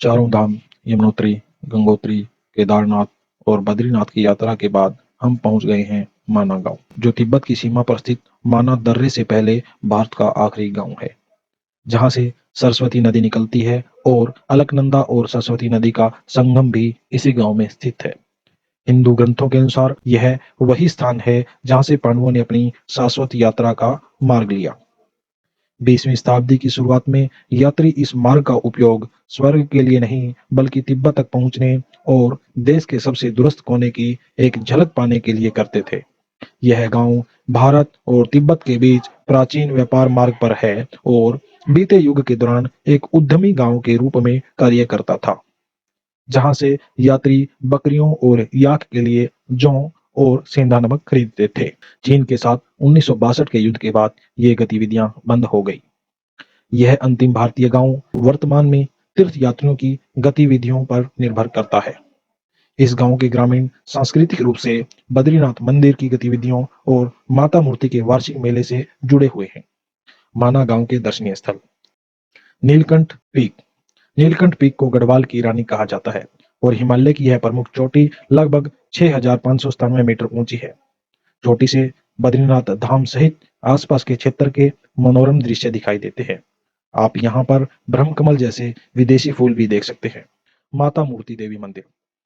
चारों धाम यमुनोत्री, गंगोत्री, केदारनाथ और बद्रीनाथ की यात्रा के बाद हम पहुंच गए हैं माना गांव, जो तिब्बत की सीमा पर स्थित माना दर्रे से पहले भारत का आखिरी गांव है, जहां से सरस्वती नदी निकलती है और अलकनंदा और सरस्वती नदी का संगम भी इसी गांव में स्थित है। हिंदू ग्रंथों के अनुसार यह वही स्थान है जहां से पांडवों ने अपनी शाश्वत यात्रा का मार्ग लिया। 20वीं शताब्दी की शुरुआत में यात्री इस मार्ग का उपयोग स्वर्ग के लिए नहीं बल्कि तिब्बत तक पहुंचने और देश के सबसे दूरस्थ कोने की एक झलक पाने के लिए करते थे। यह गांव भारत और तिब्बत के बीच प्राचीन व्यापार मार्ग पर है और बीते युग के दौरान एक उद्यमी गांव के रूप में कार्य करता था, जहां से यात्री बकरियों और याक के लिए जौ और सेंधा नमक खरीदते थे। चीन के साथ 1962 के युद्ध के बाद ये गतिविधियां बंद हो गई। यह अंतिम भारतीय गांव वर्तमान में तीर्थ यात्रियों की गतिविधियों पर निर्भर करता है। इस गांव के ग्रामीण सांस्कृतिक रूप से बद्रीनाथ मंदिर की गतिविधियों और माता मूर्ति के वार्षिक मेले से जुड़े हुए हैं। माना गांव के दर्शनीय स्थल। नीलकंठ पीक। नीलकंठ पीक को गढ़वाल की रानी कहा जाता है और हिमालय की यह प्रमुख चोटी लगभग 6,597 मीटर ऊंची है। चोटी से बद्रीनाथ धाम सहित आसपास के क्षेत्र के मनोरम दृश्य दिखाई देते हैं। आप यहाँ पर ब्रह्मकमल जैसे विदेशी फूल भी देख सकते हैं। माता मूर्ति देवी मंदिर।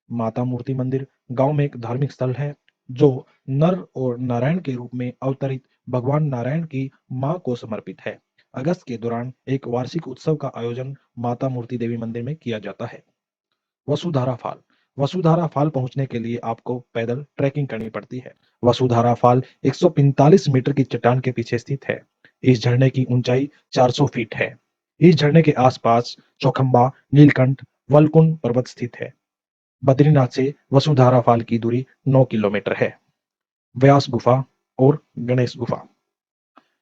माता मूर्ति मंदिर गांव में एक धार्मिक स्थल है जो नर और नारायण के रूप में अवतरित भगवान नारायण की मां को समर्पित है। अगस्त के दौरान एक वार्षिक उत्सव का आयोजन माता मूर्ति देवी मंदिर में किया जाता है। वसुधारा फॉल। वसुधारा फॉल पहुंचने के लिए आपको पैदल ट्रैकिंग करनी पड़ती है। वसुधारा फॉल 145 मीटर की चट्टान के पीछे स्थित है। इस झरने की ऊंचाई 400 फीट है। इस झरने के आसपास चौखंबा, नीलकंठ, वलकुंड पर्वत स्थित है। बद्रीनाथ से वसुधारा फॉल की दूरी 9 किलोमीटर है। व्यास गुफा और गणेश गुफा।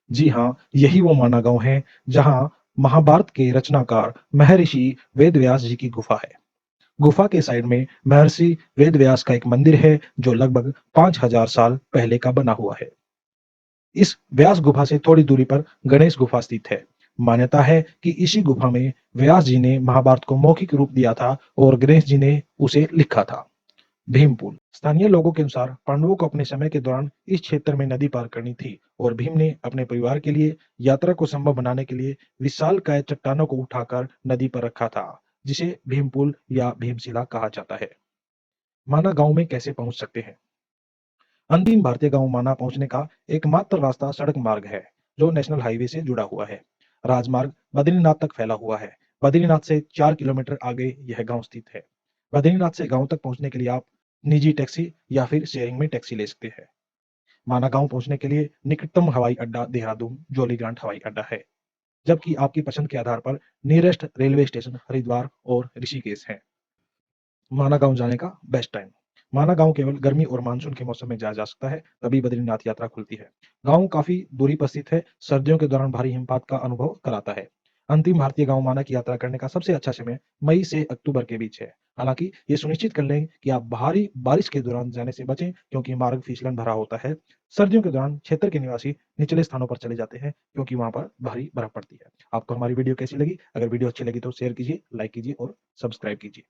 जी हाँ, यही वो माना गांव है जहां महाभारत के रचनाकार महर्षि वेदव्यास जी की गुफा है। गुफा के साइड में महर्षि वेदव्यास का एक मंदिर है जो लगभग 5000 साल पहले का बना हुआ है। इस व्यास गुफा से थोड़ी दूरी पर गणेश गुफा स्थित है। मान्यता है कि इसी गुफा में व्यास जी ने महाभारत को मौखिक रूप दिया था और गणेश जी ने उसे लिखा था। भीमपुल। स्थानीय लोगों के अनुसार पांडवों को अपने समय के दौरान इस क्षेत्र में नदी पार करनी थी और भीम ने अपने परिवार के लिए यात्रा को संभव बनाने के लिए विशालकाय चट्टानों को उठाकर नदी पर रखा था, जिसे भीमपुल या भीमशिला कहा जाता है। माना गांव में कैसे पहुंच सकते हैं? अंतिम भारतीय गांव माना पहुंचने का एकमात्र रास्ता सड़क मार्ग है, जो नेशनल हाईवे से जुड़ा हुआ है। राजमार्ग बद्रीनाथ तक फैला हुआ है। बद्रीनाथ से 4 किलोमीटर आगे यह गांव स्थित है। बद्रीनाथ से गांव तक पहुंचने के लिए आप निजी टैक्सी या फिर शेयरिंग में टैक्सी ले सकते हैं। माना गांव पहुंचने के लिए निकटतम हवाई अड्डा देहरादून जोलीग्रांट हवाई अड्डा है, जबकि आपकी पसंद के आधार पर नियरेस्ट रेलवे स्टेशन हरिद्वार और ऋषिकेश है। माना गांव जाने का बेस्ट टाइम। माना गांव केवल गर्मी और मानसून के मौसम में जाया जा सकता है, तभी बद्रीनाथ यात्रा खुलती है। गांव काफी दूरी पर स्थित है, सर्दियों के दौरान भारी हिमपात का अनुभव कराता है। अंतिम भारतीय गांव माना की यात्रा करने का सबसे अच्छा समय मई से अक्टूबर के बीच है। हालांकि ये सुनिश्चित कर लें कि आप भारी बारिश के दौरान जाने से बचें, क्योंकि मार्ग फिसलन भरा होता है। सर्दियों के दौरान क्षेत्र के निवासी निचले स्थानों पर चले जाते हैं, क्योंकि वहां पर भारी बर्फ पड़ती है। आपको हमारी वीडियो कैसी लगी? अगर वीडियो अच्छी लगी तो शेयर कीजिए, लाइक कीजिए और सब्सक्राइब कीजिए।